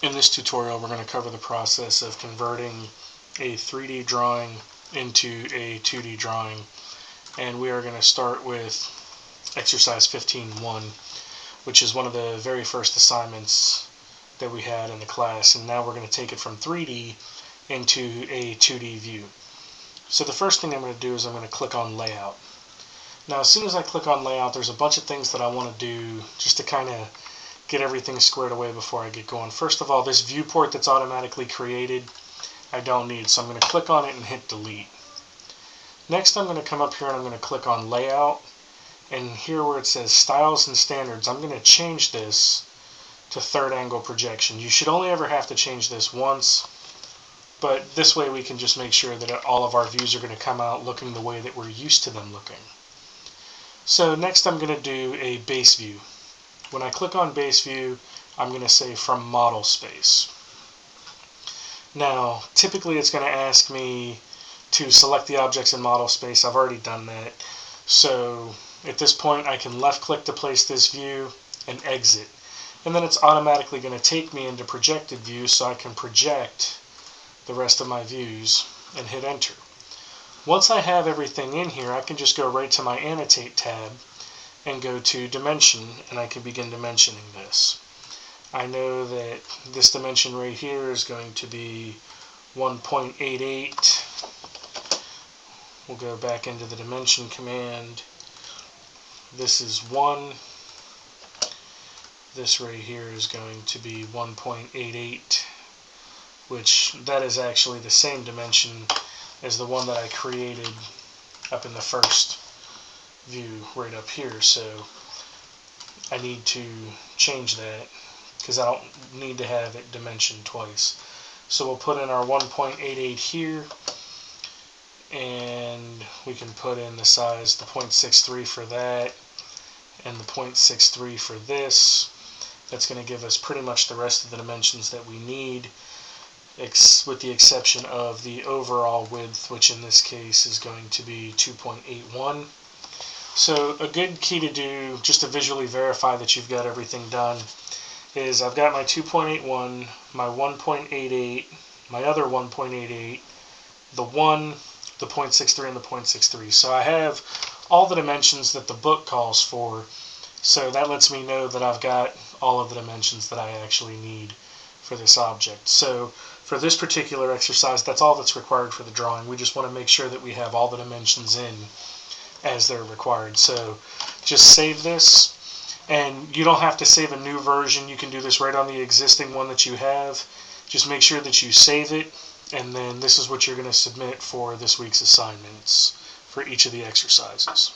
In this tutorial, we're going to cover the process of converting a 3D drawing into a 2D drawing, and we are going to start with exercise 15.1, which is one of the very first assignments that we had in the class, and now we're going to take it from 3D into a 2D view. So the first thing I'm going to do is I'm going to click on Layout. Now as soon as I click on Layout, there's a bunch of things that I want to do just to kind of get everything squared away before I get going. First of all, this viewport that's automatically created, I don't need, so I'm going to click on it and hit delete. Next I'm going to come up here and I'm going to click on Layout, and here where it says Styles and Standards, I'm going to change this to third angle projection. You should only ever have to change this once, but this way we can just make sure that all of our views are going to come out looking the way that we're used to them looking. So next I'm going to do a base view. When I click on base view, I'm going to say from model space. Now, typically it's going to ask me to select the objects in model space. I've already done that. So at this point, I can left click to place this view and exit. And then it's automatically going to take me into projected view so I can project the rest of my views and hit enter. Once I have everything in here, I can just go right to my annotate tab and go to dimension, and I can begin dimensioning this. I know that this dimension right here is going to be 1.88. We'll go back into the dimension command. This is 1. This right here is going to be 1.88, which that is actually the same dimension as the one that I created up in the first view right up here, so I need to change that because I don't need to have it dimensioned twice. So we'll put in our 1.88 here, and we can put in the size, the 0.63 for that, and the 0.63 for this. That's going to give us pretty much the rest of the dimensions that we need, with the exception of the overall width, which in this case is going to be 2.81. So a good key to do, just to visually verify that you've got everything done, is I've got my 2.81, my 1.88, my other 1.88, the 1, the 0.63, and the 0.63. So I have all the dimensions that the book calls for, so that lets me know that I've got all of the dimensions that I actually need for this object. So for this particular exercise, that's all that's required for the drawing. We just want to make sure that we have all the dimensions in as they're required. So just save this, and you don't have to save a new version. You can do this right on the existing one that you have. Just make sure that you save it, and then this is what you're going to submit for this week's assignments for each of the exercises.